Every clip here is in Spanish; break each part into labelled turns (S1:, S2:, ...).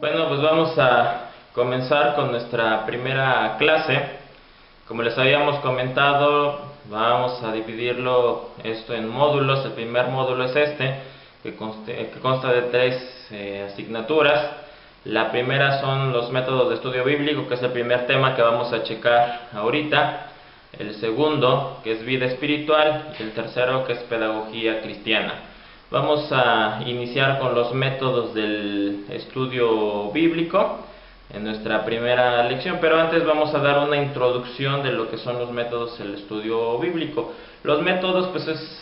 S1: Bueno, pues vamos a comenzar con nuestra primera clase. Como les habíamos comentado, vamos a dividirlo esto en módulos. El primer módulo es este, que consta de tres asignaturas. La primera son los métodos de estudio bíblico, que es el primer tema que vamos a checar ahorita. El segundo, que es vida espiritual, y el tercero, que es pedagogía cristiana. Vamos a iniciar con los métodos del estudio bíblico en nuestra primera lección, pero antes vamos a dar una introducción de lo que son los métodos del estudio bíblico. Los métodos, pues es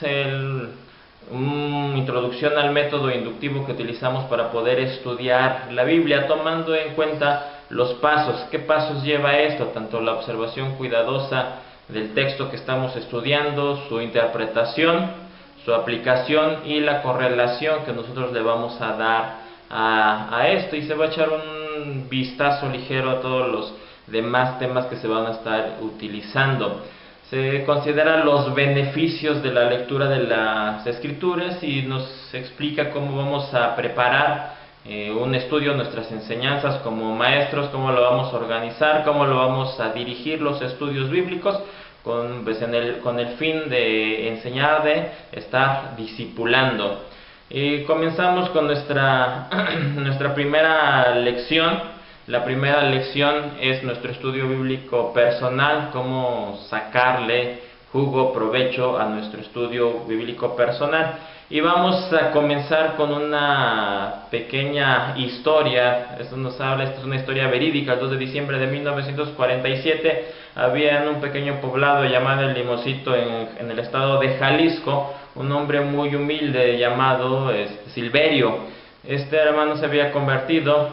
S1: una introducción al método inductivo que utilizamos para poder estudiar la Biblia, tomando en cuenta los pasos. ¿Qué pasos lleva esto? Tanto la observación cuidadosa del texto que estamos estudiando, su interpretación, su aplicación y la correlación que nosotros le vamos a dar a esto, y se va a echar un vistazo ligero a todos los demás temas que se van a estar utilizando. Se consideran los beneficios de la lectura de las escrituras y nos explica cómo vamos a preparar un estudio, nuestras enseñanzas como maestros, cómo lo vamos a organizar, cómo lo vamos a dirigir los estudios bíblicos, con el fin de enseñar, de estar discipulando. Comenzamos con nuestra primera lección. La primera lección es nuestro estudio bíblico personal, cómo sacarle jugo, provecho a nuestro estudio bíblico personal. Y vamos a comenzar con una pequeña historia. Esto es una historia verídica. El 2 de diciembre de 1947 había en un pequeño poblado llamado El Limosito en el estado de Jalisco un hombre muy humilde llamado Silverio. Este hermano se había convertido,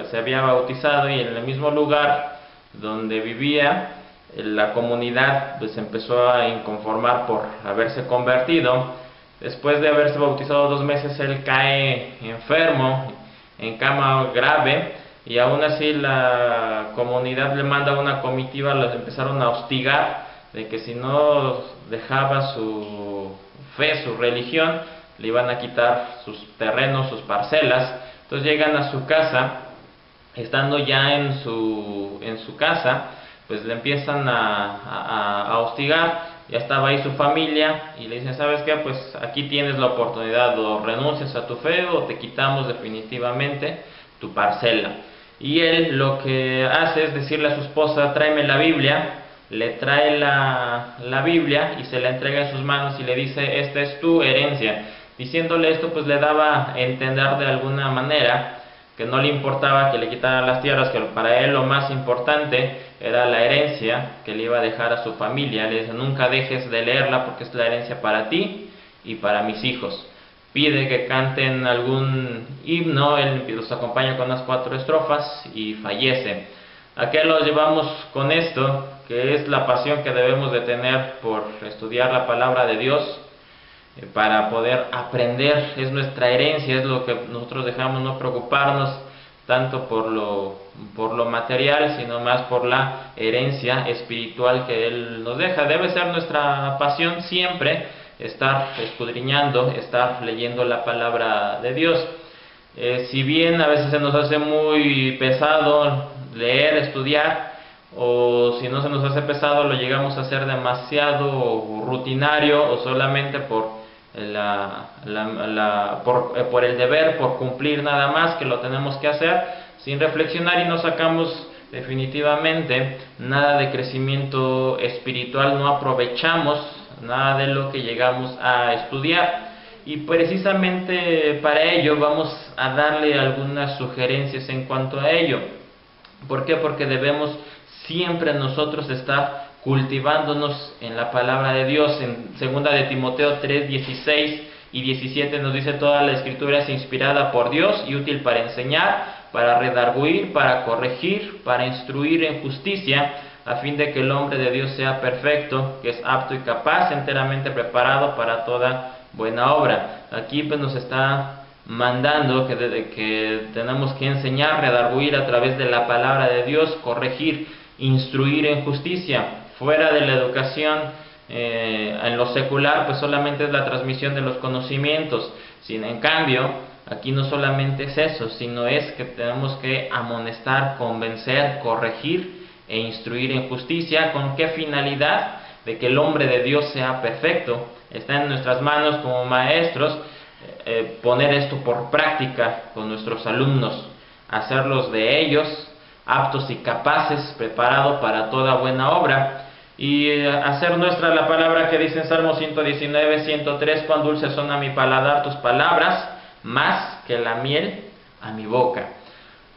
S1: se había bautizado, y en el mismo lugar donde vivía, la comunidad pues empezó a inconformar por haberse convertido. Después de haberse bautizado 2 meses, él cae enfermo, en cama grave, y aún así la comunidad le manda una comitiva. Los empezaron a hostigar de que si no dejaba su fe, su religión, le iban a quitar sus terrenos, sus parcelas. Entonces llegan a su casa. Estando ya en su casa, pues le empiezan a hostigar. Ya estaba ahí su familia y le dicen: ¿sabes qué? Pues aquí tienes la oportunidad, o renuncias a tu fe o te quitamos definitivamente tu parcela. Y él lo que hace es decirle a su esposa: tráeme la Biblia. Le trae la Biblia y se la entrega en sus manos y le dice: esta es tu herencia. Diciéndole esto, pues le daba a entender de alguna manera que no le importaba que le quitaran las tierras, que para él lo más importante era la herencia que le iba a dejar a su familia. Le dice: nunca dejes de leerla porque es la herencia para ti y para mis hijos. Pide que canten algún himno, él los acompaña con unas 4 estrofas y fallece. ¿A qué lo llevamos con esto? Que es la pasión que debemos de tener por estudiar la palabra de Dios, para poder aprender. Es nuestra herencia, es lo que nosotros dejamos, no preocuparnos tanto por lo material, sino más por la herencia espiritual que Él nos deja. Debe ser nuestra pasión siempre estar escudriñando, estar leyendo la palabra de Dios. Si bien a veces se nos hace muy pesado leer, estudiar, o si no se nos hace pesado, lo llegamos a hacer demasiado rutinario, o solamente por el deber, por cumplir nada más, que lo tenemos que hacer, sin reflexionar, y no sacamos definitivamente nada de crecimiento espiritual, no aprovechamos nada de lo que llegamos a estudiar. Y precisamente para ello vamos a darle algunas sugerencias en cuanto a ello. ¿Por qué? Porque debemos siempre nosotros estar cultivándonos en la palabra de Dios. En 2 de Timoteo 3, 16 y 17 nos dice: toda la escritura es inspirada por Dios y útil para enseñar, para redarguir, para corregir, para instruir en justicia, a fin de que el hombre de Dios sea perfecto, que es apto y capaz, enteramente preparado para toda buena obra. Aquí pues nos está mandando que tenemos que enseñar, redarguir a través de la palabra de Dios, corregir, instruir en justicia. Fuera de la educación en lo secular, pues solamente es la transmisión de los conocimientos. En cambio, aquí no solamente es eso, sino es que tenemos que amonestar, convencer, corregir e instruir en justicia. ¿Con qué finalidad? De que el hombre de Dios sea perfecto. Está en nuestras manos como maestros poner esto por práctica con nuestros alumnos, hacerlos de ellos aptos y capaces, preparados para toda buena obra, y hacer nuestra la palabra que dice en Salmo 119, 103: cuán dulces son a mi paladar tus palabras, más que la miel a mi boca.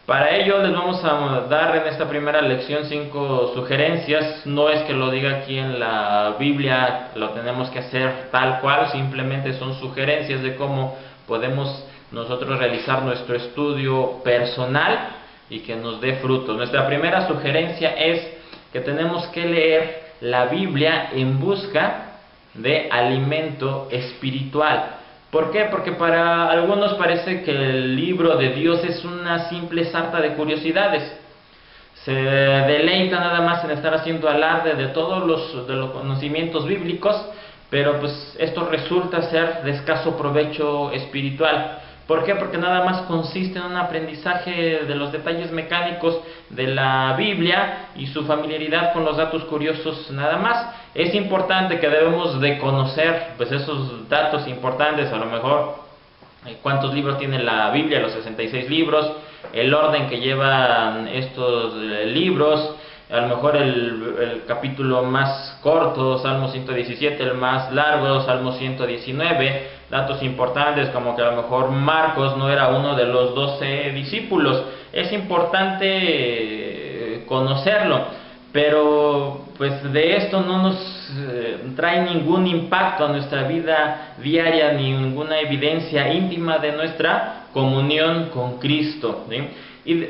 S1: Para ello les vamos a dar en esta primera lección 5 sugerencias. No es que lo diga aquí en la Biblia, lo tenemos que hacer tal cual, simplemente son sugerencias de cómo podemos nosotros realizar nuestro estudio personal y que nos dé frutos. Nuestra primera sugerencia es que tenemos que leer la Biblia en busca de alimento espiritual. ¿Por qué? Porque para algunos parece que el libro de Dios es una simple sarta de curiosidades. Se deleita nada más en estar haciendo alarde de todos los conocimientos bíblicos, pero pues esto resulta ser de escaso provecho espiritual. ¿Por qué? Porque nada más consiste en un aprendizaje de los detalles mecánicos de la Biblia y su familiaridad con los datos curiosos nada más. Es importante que debemos de conocer pues esos datos importantes, a lo mejor cuántos libros tiene la Biblia, los 66 libros, el orden que llevan estos libros, a lo mejor el capítulo más corto, Salmo 117, el más largo, Salmo 119, datos importantes como que a lo mejor Marcos no era uno de los 12 discípulos. Es importante conocerlo, pero pues de esto no nos trae ningún impacto a nuestra vida diaria, ni ninguna evidencia íntima de nuestra comunión con Cristo, ¿sí? Y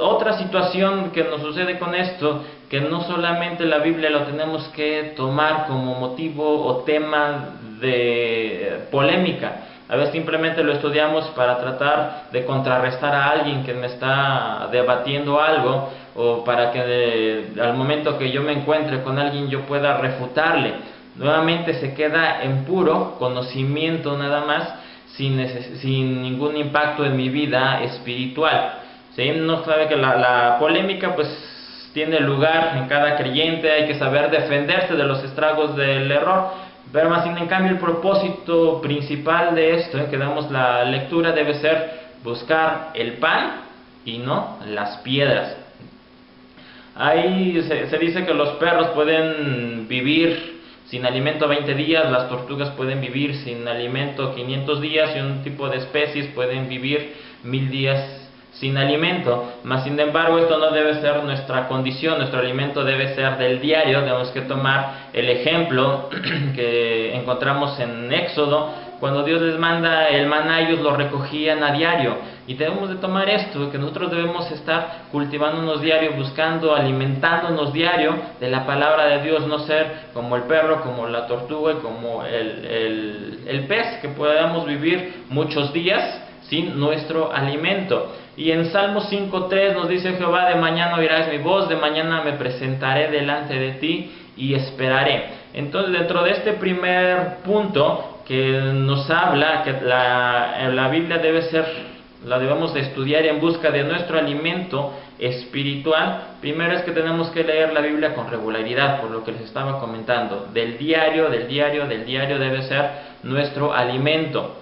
S1: otra situación que nos sucede con esto, que no solamente la Biblia lo tenemos que tomar como motivo o tema de polémica. A veces simplemente lo estudiamos para tratar de contrarrestar a alguien que me está debatiendo algo, o para que al momento que yo me encuentre con alguien yo pueda refutarle. Nuevamente se queda en puro conocimiento nada más, sin ningún impacto en mi vida espiritual. ¿Sí? No sabe que la polémica pues tiene lugar en cada creyente, hay que saber defenderse de los estragos del error, pero más en cambio el propósito principal de esto, que damos la lectura, debe ser buscar el pan y no las piedras. Ahí se dice que los perros pueden vivir sin alimento 20 días, las tortugas pueden vivir sin alimento 500 días y un tipo de especies pueden vivir 1000 días sin alimento. Mas sin embargo esto no debe ser nuestra condición, nuestro alimento debe ser del diario. Tenemos que tomar el ejemplo que encontramos en Éxodo, cuando Dios les manda el maná, ellos lo recogían a diario, y debemos de tomar esto, que nosotros debemos estar cultivándonos diario, buscando, alimentándonos diario de la palabra de Dios, no ser como el perro, como la tortuga y como el pez, que podamos vivir muchos días sin nuestro alimento. Y en Salmo 5.3 nos dice: Jehová, de mañana oirás mi voz, de mañana me presentaré delante de ti y esperaré. Entonces, dentro de este primer punto que nos habla que la Biblia la debemos de estudiar en busca de nuestro alimento espiritual, primero es que tenemos que leer la Biblia con regularidad, por lo que les estaba comentando. Del diario debe ser nuestro alimento.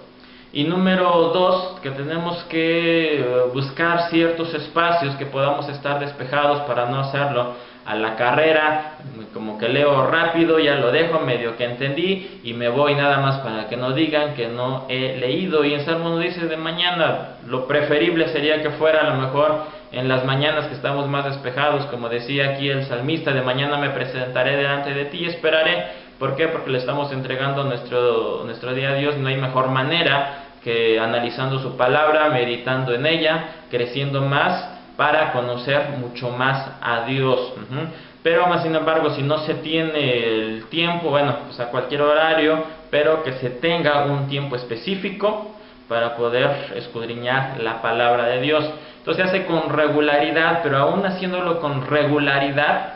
S1: Y número 2, que tenemos que buscar ciertos espacios que podamos estar despejados para no hacerlo a la carrera, como que leo rápido, ya lo dejo, medio que entendí y me voy nada más para que no digan que no he leído. Y en Salmo nos dice de mañana, lo preferible sería que fuera a lo mejor en las mañanas que estamos más despejados, como decía aquí el salmista: de mañana me presentaré delante de ti y esperaré. ¿Por qué? Porque le estamos entregando nuestro día a Dios. No hay mejor manera que analizando su palabra, meditando en ella, creciendo más para conocer mucho más a Dios. Pero más sin embargo, si no se tiene el tiempo, bueno, pues a cualquier horario, pero que se tenga un tiempo específico para poder escudriñar la palabra de Dios. Entonces se hace con regularidad, pero aún haciéndolo con regularidad,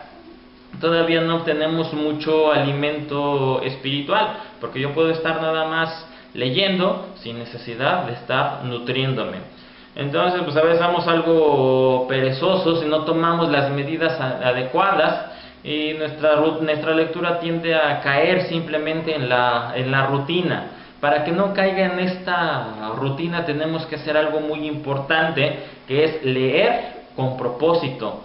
S1: todavía no tenemos mucho alimento espiritual, porque yo puedo estar nada más leyendo sin necesidad de estar nutriéndome. Entonces, pues a veces somos algo perezosos y no tomamos las medidas adecuadas, y nuestra lectura tiende a caer simplemente en la rutina. Para que no caiga en esta rutina tenemos que hacer algo muy importante, que es leer con propósito,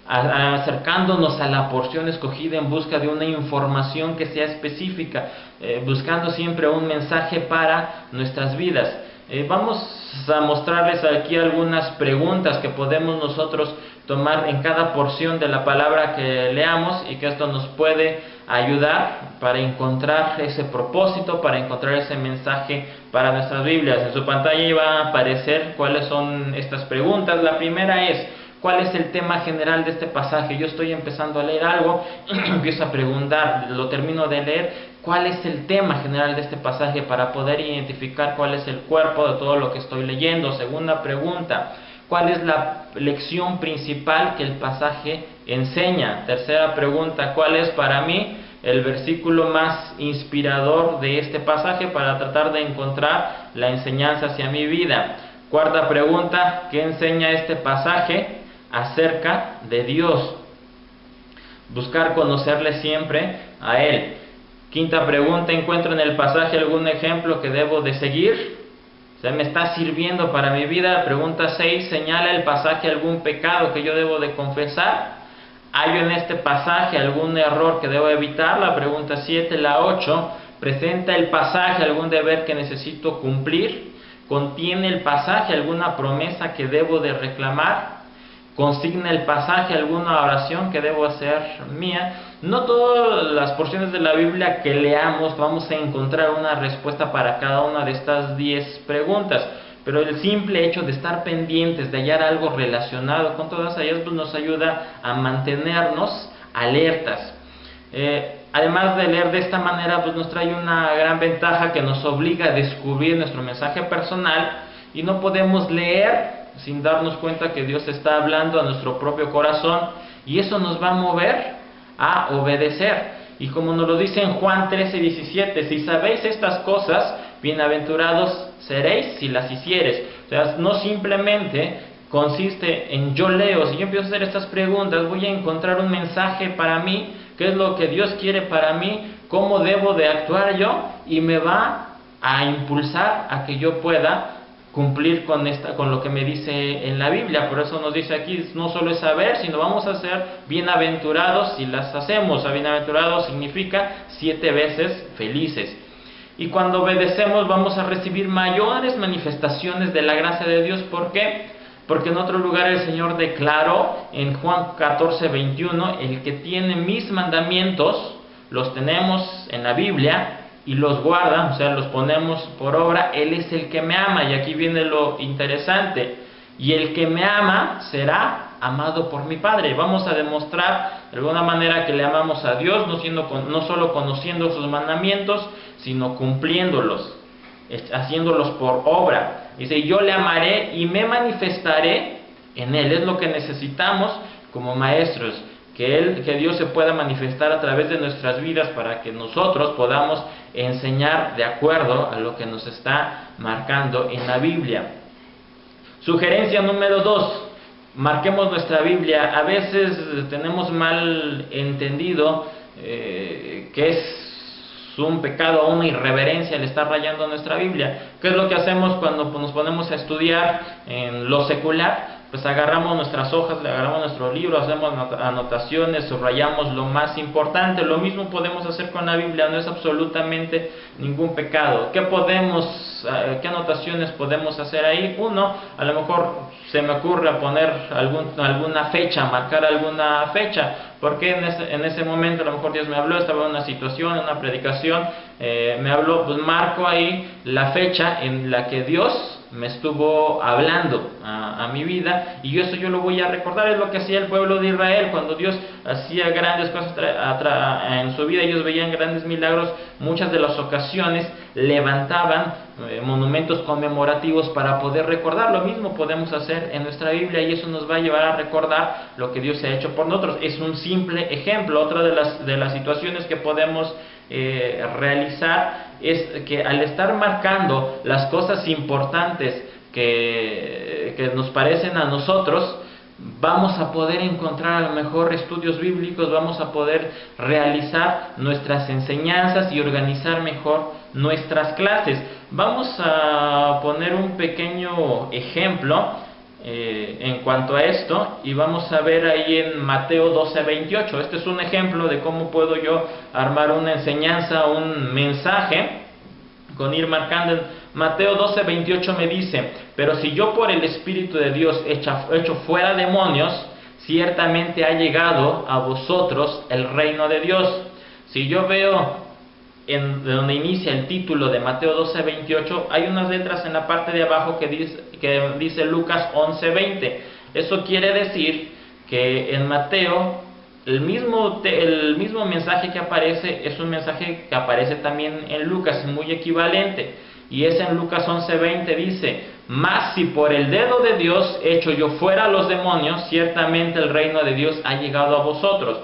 S1: acercándonos a la porción escogida en busca de una información que sea específica, buscando siempre un mensaje para nuestras vidas. Vamos a mostrarles aquí algunas preguntas que podemos nosotros tomar en cada porción de la palabra que leamos, y que esto nos puede ayudar para encontrar ese propósito, para encontrar ese mensaje para nuestras Biblias. En su pantalla va a aparecer cuáles son estas preguntas. La primera es: ¿cuál es el tema general de este pasaje? Yo estoy empezando a leer algo, empiezo a preguntar, lo termino de leer, ¿cuál es el tema general de este pasaje? Para poder identificar cuál es el cuerpo de todo lo que estoy leyendo. Segunda pregunta: ¿cuál es la lección principal que el pasaje enseña? Tercera pregunta: ¿cuál es para mí el versículo más inspirador de este pasaje para tratar de encontrar la enseñanza hacia mi vida? Cuarta pregunta: ¿qué enseña este pasaje acerca de Dios? Buscar conocerle siempre a Él. Quinta pregunta: ¿encuentro en el pasaje algún ejemplo que debo de seguir? ¿Me está sirviendo para mi vida? Pregunta 6: ¿señala el pasaje algún pecado que yo debo de confesar? ¿Hay en este pasaje algún error que debo evitar? La pregunta 7. La 8: ¿presenta el pasaje algún deber que necesito cumplir? ¿Contiene el pasaje alguna promesa que debo de reclamar? ¿Consigna el pasaje alguna oración que debo hacer mía? No todas las porciones de la Biblia que leamos vamos a encontrar una respuesta para cada una de estas 10 preguntas, pero el simple hecho de estar pendientes, de hallar algo relacionado con todas ellas, pues nos ayuda a mantenernos alertas. Además de leer de esta manera, pues nos trae una gran ventaja, que nos obliga a descubrir nuestro mensaje personal, y no podemos leer sin darnos cuenta que Dios está hablando a nuestro propio corazón, y eso nos va a mover a obedecer. Y como nos lo dice en Juan 13:17: si sabéis estas cosas, bienaventurados seréis si las hicieres. O sea, no simplemente consiste en yo leo, si yo empiezo a hacer estas preguntas, voy a encontrar un mensaje para mí, qué es lo que Dios quiere para mí, cómo debo de actuar yo, y me va a impulsar a que yo pueda cumplir con lo que me dice en la Biblia. Por eso nos dice aquí, no solo es saber, sino vamos a ser bienaventurados si las hacemos. Bienaventurados significa 7 veces felices. Y cuando obedecemos vamos a recibir mayores manifestaciones de la gracia de Dios. ¿Por qué? Porque en otro lugar el Señor declaró en Juan 14:21: el que tiene mis mandamientos, los tenemos en la Biblia, y los guarda, o sea, los ponemos por obra, Él es el que me ama. Y aquí viene lo interesante: y el que me ama será amado por mi Padre. Vamos a demostrar de alguna manera que le amamos a Dios, no solo conociendo sus mandamientos, sino cumpliéndolos, haciéndolos por obra. Dice: yo le amaré y me manifestaré en Él. Es lo que necesitamos como maestros, que Dios se pueda manifestar a través de nuestras vidas, para que nosotros podamos enseñar de acuerdo a lo que nos está marcando en la Biblia. Sugerencia número 2: marquemos nuestra Biblia. A veces tenemos mal entendido que es un pecado o una irreverencia el estar rayando nuestra Biblia. ¿Qué es lo que hacemos cuando nos ponemos a estudiar en lo secular? Pues agarramos nuestras hojas, le agarramos nuestro libro, hacemos anotaciones, subrayamos lo más importante. Lo mismo podemos hacer con la Biblia, no es absolutamente ningún pecado. ¿Qué anotaciones podemos hacer ahí? Uno, a lo mejor se me ocurre poner alguna fecha, marcar alguna fecha, porque en ese momento a lo mejor Dios me habló, estaba en una situación, en una predicación, me habló, pues marco ahí la fecha en la que Dios me estuvo hablando a mi vida, y eso yo lo voy a recordar. Es lo que hacía el pueblo de Israel cuando Dios hacía grandes cosas en su vida. Ellos veían grandes milagros. Muchas de las ocasiones levantaban monumentos conmemorativos para poder recordar. Lo mismo podemos hacer en nuestra Biblia, y eso nos va a llevar a recordar lo que Dios ha hecho por nosotros. Es un simple ejemplo. Otra de las situaciones que podemos realizar es que al estar marcando las cosas importantes que nos parecen a nosotros, vamos a poder encontrar a lo mejor estudios bíblicos, vamos a poder realizar nuestras enseñanzas y organizar mejor nuestras clases. Vamos a poner un pequeño ejemplo en cuanto a esto, y vamos a ver ahí en Mateo 12:28. Este es un ejemplo de cómo puedo yo armar una enseñanza, un mensaje, con ir marcando. En Mateo 12:28 me dice: pero si yo por el Espíritu de Dios echo fuera demonios, ciertamente ha llegado a vosotros el reino de Dios. Si yo veo de donde inicia el título de Mateo 12:28, hay unas letras en la parte de abajo que dice Lucas 11:20. Eso quiere decir que en Mateo el mismo mensaje que aparece es un mensaje que aparece también en Lucas, muy equivalente, y es en Lucas 11:20. Dice: mas si por el dedo de Dios echo yo fuera a los demonios, ciertamente el reino de Dios ha llegado a vosotros.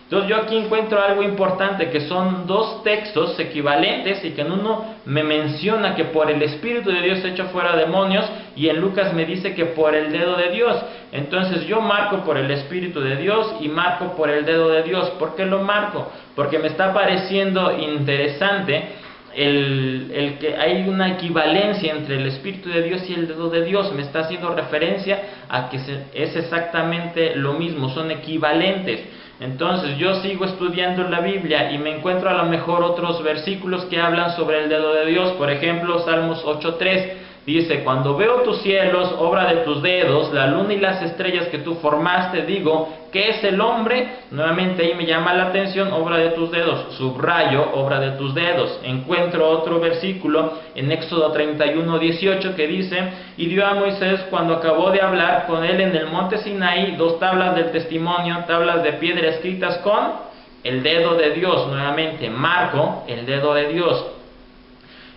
S1: Entonces yo aquí encuentro algo importante, que son dos textos equivalentes, y que en uno me menciona que por el Espíritu de Dios echo fuera demonios, y en Lucas me dice que por el dedo de Dios. Entonces yo marco por el Espíritu de Dios y marco por el dedo de Dios. ¿Por qué lo marco? Porque me está pareciendo interesante el que hay una equivalencia entre el Espíritu de Dios y el dedo de Dios. Me está haciendo referencia a que es exactamente lo mismo, son equivalentes. Entonces yo sigo estudiando la Biblia y me encuentro a lo mejor otros versículos que hablan sobre el dedo de Dios. Por ejemplo, Salmos 8:3 dice: cuando veo tus cielos, obra de tus dedos, la luna y las estrellas que tú formaste, digo, ¿qué es el hombre? Nuevamente ahí me llama la atención, obra de tus dedos, subrayo, obra de tus dedos. Encuentro otro versículo en Éxodo 31:18 que dice: y dio a Moisés, cuando acabó de hablar con él en el monte Sinaí, 2 tablas del testimonio, tablas de piedra escritas con el dedo de Dios. Nuevamente marco el dedo de Dios.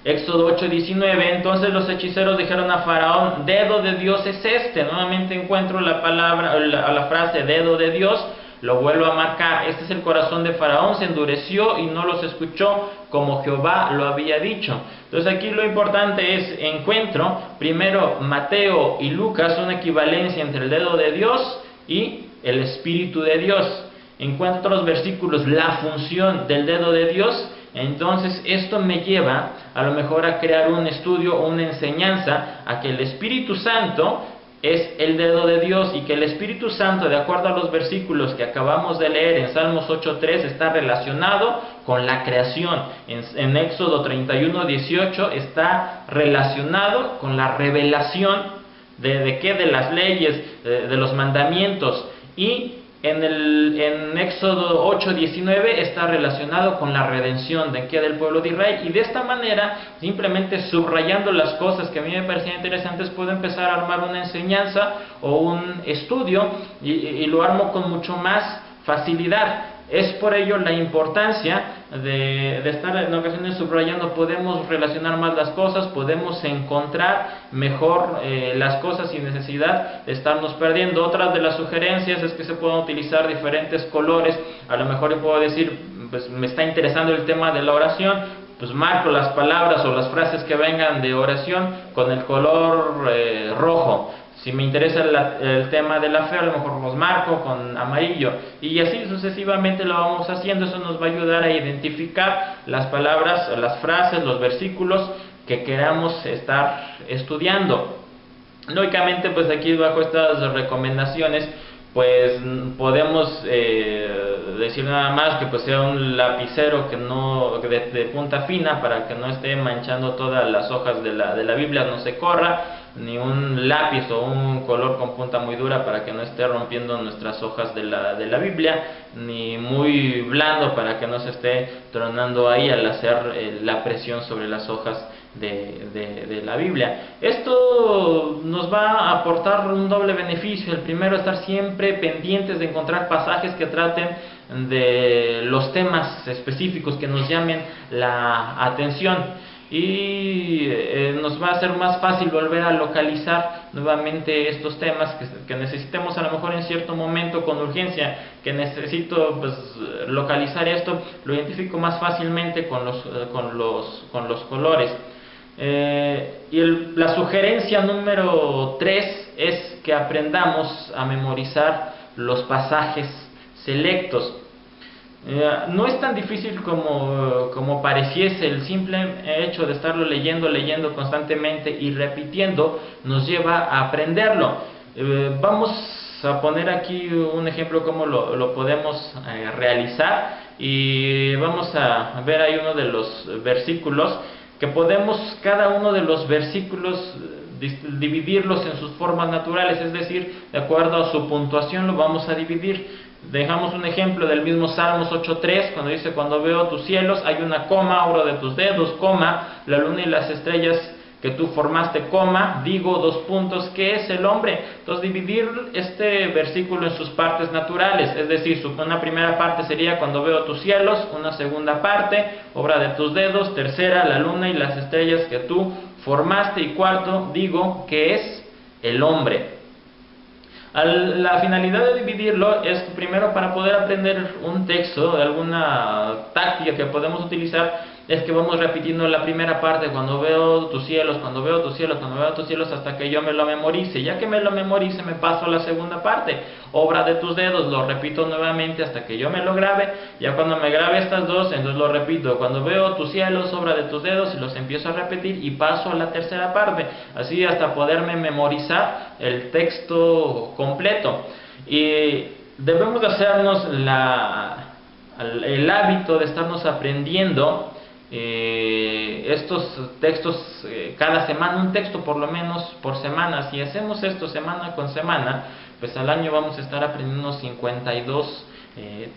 S1: Éxodo 8:19, entonces los hechiceros dijeron a Faraón: dedo de Dios es este. Nuevamente encuentro la palabra, la frase dedo de Dios, lo vuelvo a marcar. Este es el corazón de Faraón, se endureció y no los escuchó como Jehová lo había dicho. Entonces aquí lo importante es, encuentro primero Mateo y Lucas, una equivalencia entre el dedo de Dios y el Espíritu de Dios. Encuentro otros versículos, la función del dedo de Dios. Entonces esto me lleva a lo mejor a crear un estudio o una enseñanza a que el Espíritu Santo es el dedo de Dios, y que el Espíritu Santo, de acuerdo a los versículos que acabamos de leer en Salmos 8:3, está relacionado con la creación. En Éxodo 31:18 está relacionado con la revelación de las leyes, de los mandamientos, y en Éxodo 8:19 está relacionado con la redención del pueblo de Israel. Y de esta manera, simplemente subrayando las cosas que a mí me parecían interesantes, puedo empezar a armar una enseñanza o un estudio, y lo armo con mucho más facilidad. Es por ello la importancia de estar en ocasiones subrayando. Podemos relacionar más las cosas, podemos encontrar mejor las cosas sin necesidad de estarnos perdiendo. Otras de las sugerencias es que se puedan utilizar diferentes colores. A lo mejor yo puedo decir, pues me está interesando el tema de la oración, pues marco las palabras o las frases que vengan de oración con el color rojo. Si me interesa el tema de la fe, a lo mejor los marco con amarillo, y así sucesivamente lo vamos haciendo. Eso nos va a ayudar a identificar las palabras, las frases, los versículos que queramos estar estudiando. Lógicamente, pues aquí bajo estas recomendaciones, pues podemos decir nada más que pues sea un lapicero que no de punta fina, para que no esté manchando todas las hojas de la Biblia, no se corra, ni un lápiz o un color con punta muy dura para que no esté rompiendo nuestras hojas de la Biblia, ni muy blando para que no se esté tronando ahí al hacer la presión sobre las hojas de la Biblia. Esto nos va a aportar un doble beneficio. El primero, estar siempre pendientes de encontrar pasajes que traten de los temas específicos que nos llamen la atención. y nos va a ser más fácil volver a localizar nuevamente estos temas que necesitemos a lo mejor en cierto momento con urgencia, que necesito pues localizar esto, lo identifico más fácilmente con los colores. La sugerencia número 3 es que aprendamos a memorizar los pasajes selectos. No es tan difícil como pareciese. El simple hecho de estarlo leyendo constantemente y repitiendo nos lleva a aprenderlo. Vamos a poner aquí un ejemplo cómo lo podemos realizar, y vamos a ver ahí uno de los versículos que podemos, cada uno de los versículos, dividirlos en sus formas naturales, es decir, de acuerdo a su puntuación lo vamos a dividir. Dejamos un ejemplo del mismo Salmos 8.3, cuando dice: cuando veo tus cielos, hay una coma, obra de tus dedos, coma, la luna y las estrellas que tú formaste, coma, digo, 2 puntos, ¿qué es el hombre? Entonces dividir este versículo en sus partes naturales, es decir, una primera parte sería: cuando veo tus cielos; una segunda parte, obra de tus dedos; tercera, la luna y las estrellas que tú formaste; y cuarto, digo, ¿qué es el hombre? La finalidad de dividirlo es primero para poder aprender un texto. Alguna táctica que podemos utilizar es que vamos repitiendo la primera parte: cuando veo tus cielos, cuando veo tus cielos, cuando veo tus cielos, hasta que yo me lo memorice. Ya que me lo memorice, me paso a la segunda parte: obra de tus dedos, lo repito nuevamente hasta que yo me lo grabe. Ya cuando me grabe estas dos, entonces lo repito: cuando veo tus cielos, obra de tus dedos, y los empiezo a repetir y paso a la tercera parte, así hasta poderme memorizar el texto completo. Y debemos de hacernos el hábito de estarnos aprendiendo estos textos cada semana, un texto por lo menos por semana. Si hacemos esto semana con semana, pues al año vamos a estar aprendiendo unos 52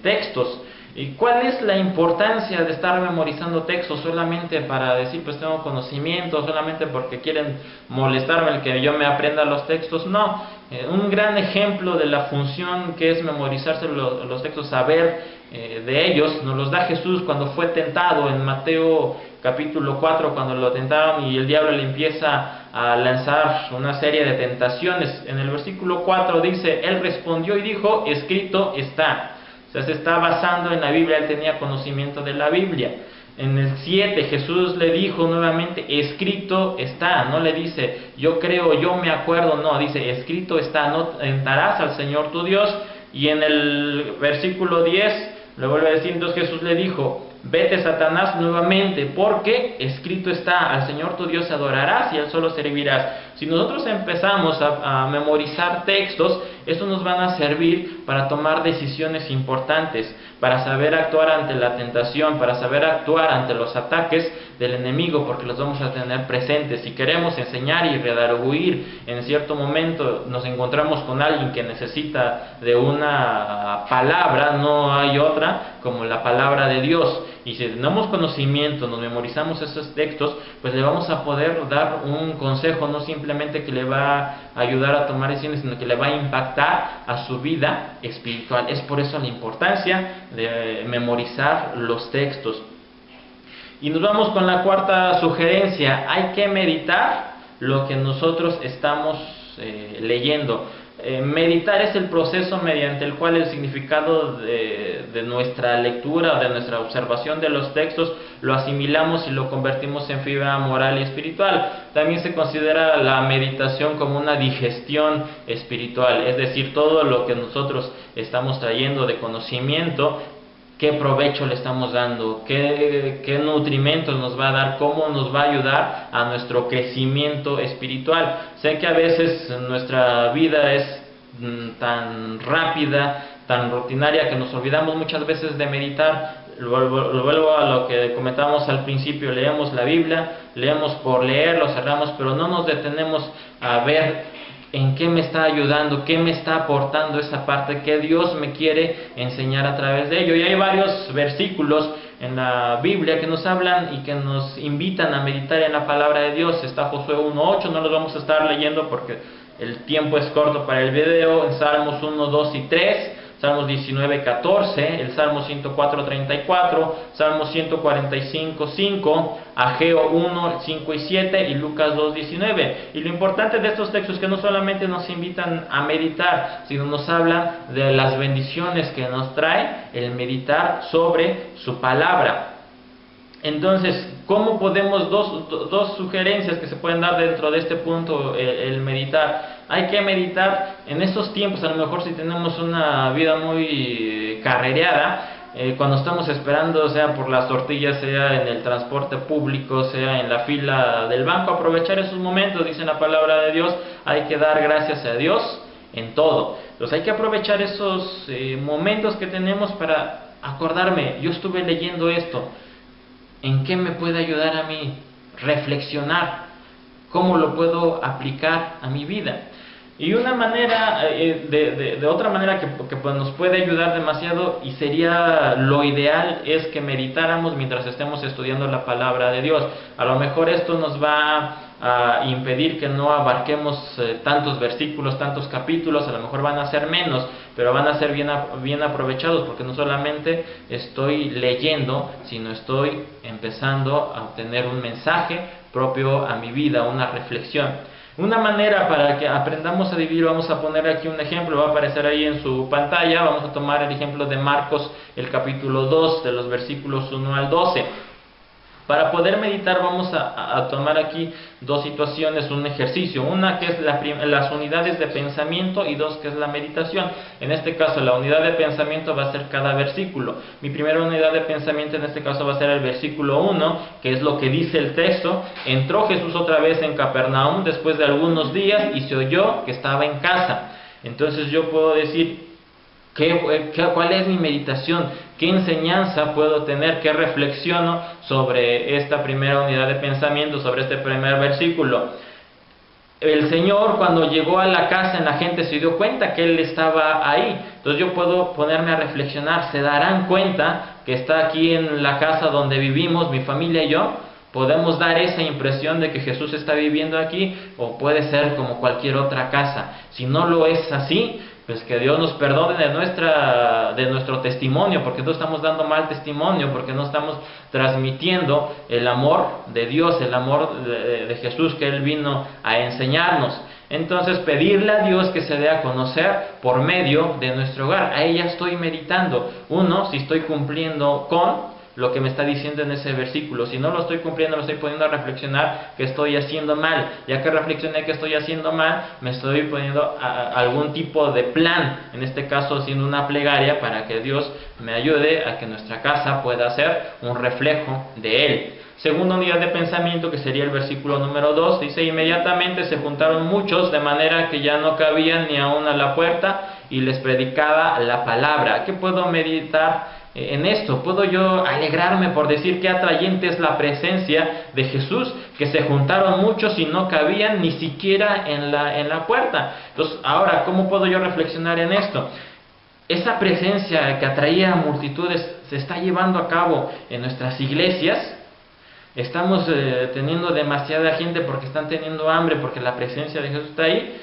S1: textos. ¿Y cuál es la importancia de estar memorizando textos solamente para decir pues tengo conocimiento, solamente porque quieren molestarme el que yo me aprenda los textos? No, un gran ejemplo de la función que es memorizarse los textos, saber de ellos, nos los da Jesús cuando fue tentado en Mateo capítulo 4, cuando lo tentaron y el diablo le empieza a lanzar una serie de tentaciones. En el versículo 4 dice: él respondió y dijo, escrito está. O sea, se está basando en la Biblia, él tenía conocimiento de la Biblia. En el 7 Jesús le dijo nuevamente, escrito está. No le dice, yo creo, yo me acuerdo, no, dice, escrito está, no tentarás al Señor tu Dios. Y en el versículo 10 le vuelve a decir, entonces Jesús le dijo, vete Satanás nuevamente, porque escrito está, al Señor tu Dios adorarás y a Él solo servirás. Si nosotros empezamos a memorizar textos, estos nos van a servir para tomar decisiones importantes, para saber actuar ante la tentación, para saber actuar ante los ataques del enemigo, porque los vamos a tener presentes. Si queremos enseñar y redarguir, en cierto momento nos encontramos con alguien que necesita de una palabra, no hay otra como la palabra de Dios. Y si tenemos conocimiento, nos memorizamos esos textos, pues le vamos a poder dar un consejo, no simplemente que le va a ayudar a tomar decisiones, sino que le va a impactar a su vida espiritual. Es por eso la importancia de memorizar los textos. Y nos vamos con la cuarta sugerencia: hay que meditar lo que nosotros estamos leyendo. Meditar es el proceso mediante el cual el significado de nuestra lectura, de nuestra observación de los textos, lo asimilamos y lo convertimos en fibra moral y espiritual. También se considera la meditación como una digestión espiritual, es decir, todo lo que nosotros estamos trayendo de conocimiento, qué provecho le estamos dando, qué nutrimentos nos va a dar, cómo nos va a ayudar a nuestro crecimiento espiritual. Sé que a veces nuestra vida es tan rápida, tan rutinaria, que nos olvidamos muchas veces de meditar. Lo vuelvo a lo que comentábamos al principio: leemos la Biblia, leemos por leer, lo cerramos, pero no nos detenemos a ver en qué me está ayudando, qué me está aportando esa parte, qué Dios me quiere enseñar a través de ello. Y hay varios versículos en la Biblia que nos hablan y que nos invitan a meditar en la palabra de Dios. Está Josué 1.8, no los vamos a estar leyendo porque el tiempo es corto para el video. En Salmos 1, 2 y 3 Salmos 19:14, el Salmo 104:34, Salmo 145:5, Ageo 1:5 y 7 y Lucas 2:19. Y lo importante de estos textos es que no solamente nos invitan a meditar, sino nos hablan de las bendiciones que nos trae el meditar sobre su palabra. Entonces, ¿cómo podemos, dos sugerencias que se pueden dar dentro de este punto, el meditar? Hay que meditar en estos tiempos, a lo mejor si tenemos una vida muy carrereada, cuando estamos esperando, sea por las tortillas, sea en el transporte público, sea en la fila del banco, aprovechar esos momentos. Dice la palabra de Dios, hay que dar gracias a Dios en todo. Entonces hay que aprovechar esos momentos que tenemos para acordarme, yo estuve leyendo esto, ¿en qué me puede ayudar a mí? Reflexionar, ¿cómo lo puedo aplicar a mi vida? Y una manera, de otra manera que pues nos puede ayudar demasiado, y sería lo ideal, es que meditáramos mientras estemos estudiando la palabra de Dios. A lo mejor esto nos va a impedir que no abarquemos tantos versículos, tantos capítulos, a lo mejor van a ser menos, pero van a ser bien aprovechados, porque no solamente estoy leyendo, sino estoy empezando a obtener un mensaje propio a mi vida, una reflexión. Una manera para que aprendamos a dividir, vamos a poner aquí un ejemplo, va a aparecer ahí en su pantalla. Vamos a tomar el ejemplo de Marcos, el capítulo 2, de los versículos 1 al 12. Para poder meditar vamos a tomar aquí dos situaciones, un ejercicio, una que es las unidades de pensamiento y dos que es la meditación. En este caso la unidad de pensamiento va a ser cada versículo. Mi primera unidad de pensamiento en este caso va a ser el versículo 1, que es lo que dice el texto: entró Jesús otra vez en Capernaum después de algunos días y se oyó que estaba en casa. Entonces yo puedo decir, ¿cuál es mi meditación? ¿Qué enseñanza puedo tener? ¿Qué reflexiono sobre esta primera unidad de pensamiento, sobre este primer versículo? El Señor, cuando llegó a la casa, la gente se dio cuenta que Él estaba ahí. Entonces yo puedo ponerme a reflexionar. ¿Se darán cuenta que está aquí en la casa donde vivimos, mi familia y yo? ¿Podemos dar esa impresión de que Jesús está viviendo aquí? ¿O puede ser como cualquier otra casa? Si no lo es así, pues que Dios nos perdone de nuestro testimonio, porque no estamos dando mal testimonio, porque no estamos transmitiendo el amor de Dios, el amor de Jesús que Él vino a enseñarnos. Entonces pedirle a Dios que se dé a conocer por medio de nuestro hogar. Ahí ya estoy meditando. Uno, si estoy cumpliendo con lo que me está diciendo en ese versículo. Si no lo estoy cumpliendo, me estoy poniendo a reflexionar que estoy haciendo mal. Ya que reflexioné que estoy haciendo mal, me estoy poniendo algún tipo de plan, en este caso haciendo una plegaria para que Dios me ayude a que nuestra casa pueda ser un reflejo de Él. Segunda unidad de pensamiento, que sería el versículo número 2, dice: inmediatamente se juntaron muchos, de manera que ya no cabían ni aún a la puerta, y les predicaba la palabra. ¿Qué puedo meditar en esto? ¿Puedo yo alegrarme por decir qué atrayente es la presencia de Jesús? Que se juntaron muchos y no cabían ni siquiera en la puerta. Entonces, ahora, ¿cómo puedo yo reflexionar en esto? Esa presencia que atraía a multitudes se está llevando a cabo en nuestras iglesias. Estamos teniendo demasiada gente porque están teniendo hambre, porque la presencia de Jesús está ahí.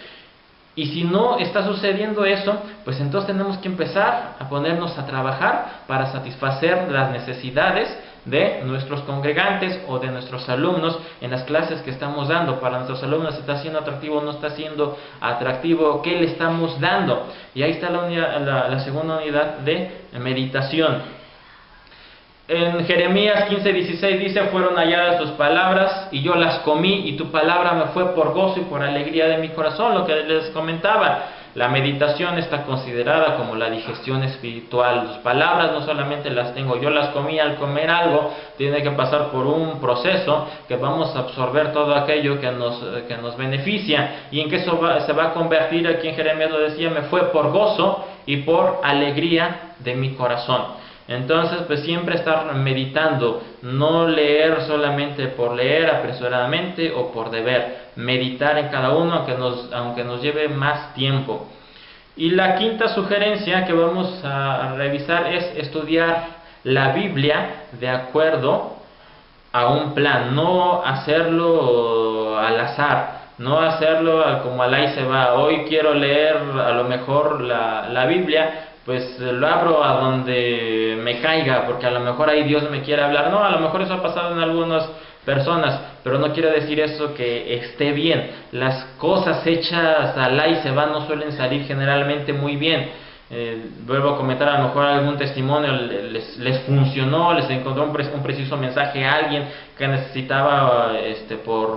S1: Y si no está sucediendo eso, pues entonces tenemos que empezar a ponernos a trabajar para satisfacer las necesidades de nuestros congregantes o de nuestros alumnos en las clases que estamos dando. Para nuestros alumnos, ¿está siendo atractivo o no está siendo atractivo? ¿Qué le estamos dando? Y ahí está la segunda unidad de meditación. En Jeremías 15:16 dice: fueron halladas tus palabras y yo las comí, y tu palabra me fue por gozo y por alegría de mi corazón. Lo que les comentaba, la meditación está considerada como la digestión espiritual. Las palabras no solamente las tengo, yo las comí. Al comer algo tiene que pasar por un proceso que vamos a absorber todo aquello que nos beneficia. ¿Y en qué se va a convertir? Aquí en Jeremías lo decía: me fue por gozo y por alegría de mi corazón. Entonces, pues siempre estar meditando, no leer solamente por leer apresuradamente o por deber, meditar en cada uno, aunque nos lleve más tiempo. Y la quinta sugerencia que vamos a revisar es estudiar la Biblia de acuerdo a un plan, no hacerlo al azar, no hacerlo como al ahí se va. Hoy quiero leer a lo mejor la Biblia, pues lo abro a donde me caiga, porque a lo mejor ahí Dios me quiere hablar. No, a lo mejor eso ha pasado en algunas personas, pero no quiere decir eso que esté bien. Las cosas hechas al ahí se van no suelen salir generalmente muy bien. Vuelvo a comentar, a lo mejor algún testimonio les funcionó, les encontró un preciso mensaje a alguien que necesitaba por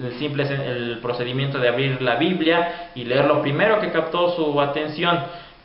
S1: el simple el procedimiento de abrir la Biblia y leer lo primero que captó su atención.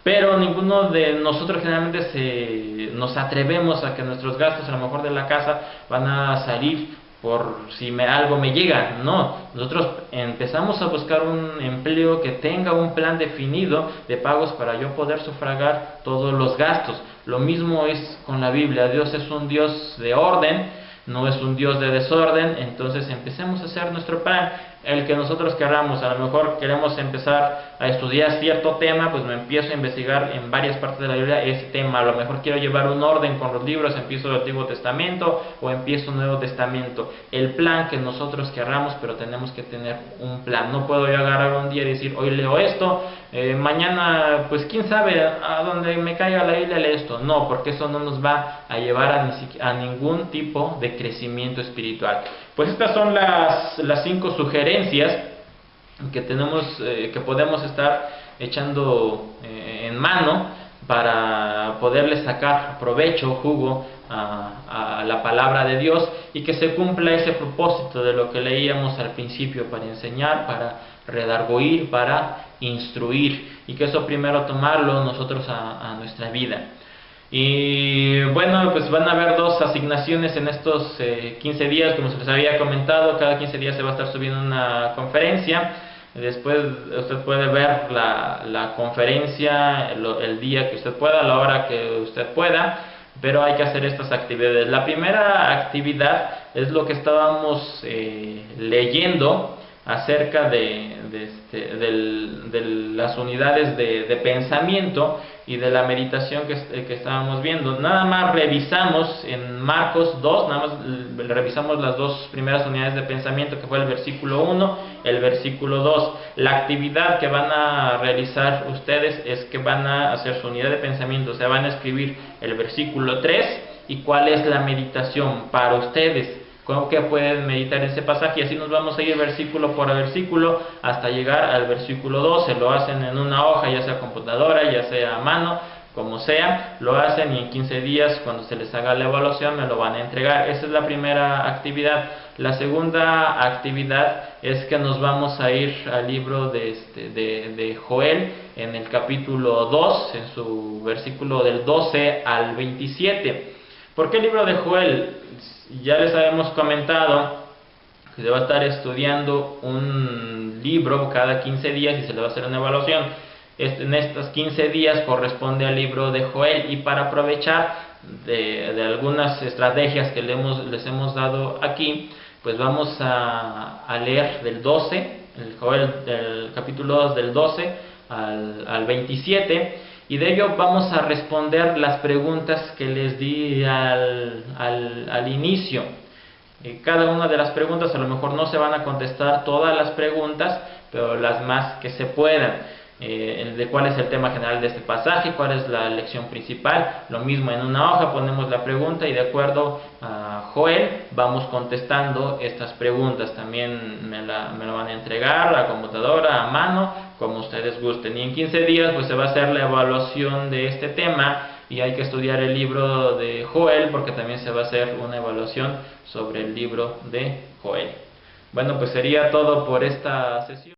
S1: Pero ninguno de nosotros generalmente nos atrevemos a que nuestros gastos, a lo mejor de la casa, van a salir por si algo me llega. No, nosotros empezamos a buscar un empleo que tenga un plan definido de pagos para yo poder sufragar todos los gastos. Lo mismo es con la Biblia. Dios es un Dios de orden, no es un Dios de desorden. Entonces empecemos a hacer nuestro plan, el que nosotros queramos. A lo mejor queremos empezar a estudiar cierto tema, pues me empiezo a investigar en varias partes de la Biblia ese tema. A lo mejor quiero llevar un orden con los libros, empiezo el Antiguo Testamento o empiezo el Nuevo Testamento. El plan que nosotros queramos, pero tenemos que tener un plan. No puedo yo agarrar un día y decir, hoy leo esto, mañana pues quién sabe, a donde me caiga la Biblia leo esto. No, porque eso no nos va a llevar a ningún tipo de crecimiento espiritual. Pues estas son las 5 sugerencias que tenemos, que podemos estar echando en mano para poderle sacar provecho, jugo a la palabra de Dios, y que se cumpla ese propósito de lo que leíamos al principio: para enseñar, para redarguir, para instruir, y que eso primero tomarlo nosotros a nuestra vida. Y bueno, pues van a haber 2 asignaciones en estos 15 días, como se les había comentado. Cada 15 días se va a estar subiendo una conferencia. Después usted puede ver la conferencia el día que usted pueda, a la hora que usted pueda, pero hay que hacer estas actividades. La primera actividad es lo que estábamos leyendo acerca de las unidades de pensamiento y de la meditación que estábamos viendo. Nada más revisamos en Marcos 2, nada más revisamos las 2 primeras unidades de pensamiento, que fue el versículo 1, el versículo 2. La actividad que van a realizar ustedes es que van a hacer su unidad de pensamiento, o sea, van a escribir el versículo 3 y cuál es la meditación para ustedes. ¿Cómo que pueden meditar ese pasaje? Y así nos vamos a ir versículo por versículo hasta llegar al versículo 12. Lo hacen en una hoja, ya sea computadora, ya sea a mano, como sea. Lo hacen y en 15 días, cuando se les haga la evaluación, me lo van a entregar. Esa es la primera actividad. La segunda actividad es que nos vamos a ir al libro de Joel, en el capítulo 2, en su versículo del 12 al 27. ¿Por qué el libro de Joel? Ya les habíamos comentado que se va a estar estudiando un libro cada 15 días y se le va a hacer una evaluación. En estos 15 días corresponde al libro de Joel, y para aprovechar de algunas estrategias que les hemos dado aquí, pues vamos a leer del 12, el Joel del capítulo 2, del 12 al 27, y de ello vamos a responder las preguntas que les di al inicio. Cada una de las preguntas, a lo mejor no se van a contestar todas las preguntas, pero las más que se puedan. De cuál es el tema general de este pasaje, cuál es la lección principal. Lo mismo, en una hoja ponemos la pregunta y de acuerdo a Joel vamos contestando estas preguntas. También me lo van a entregar a la computadora, a mano, como ustedes gusten. Y en 15 días pues se va a hacer la evaluación de este tema, y hay que estudiar el libro de Joel, porque también se va a hacer una evaluación sobre el libro de Joel. Bueno, pues sería todo por esta sesión.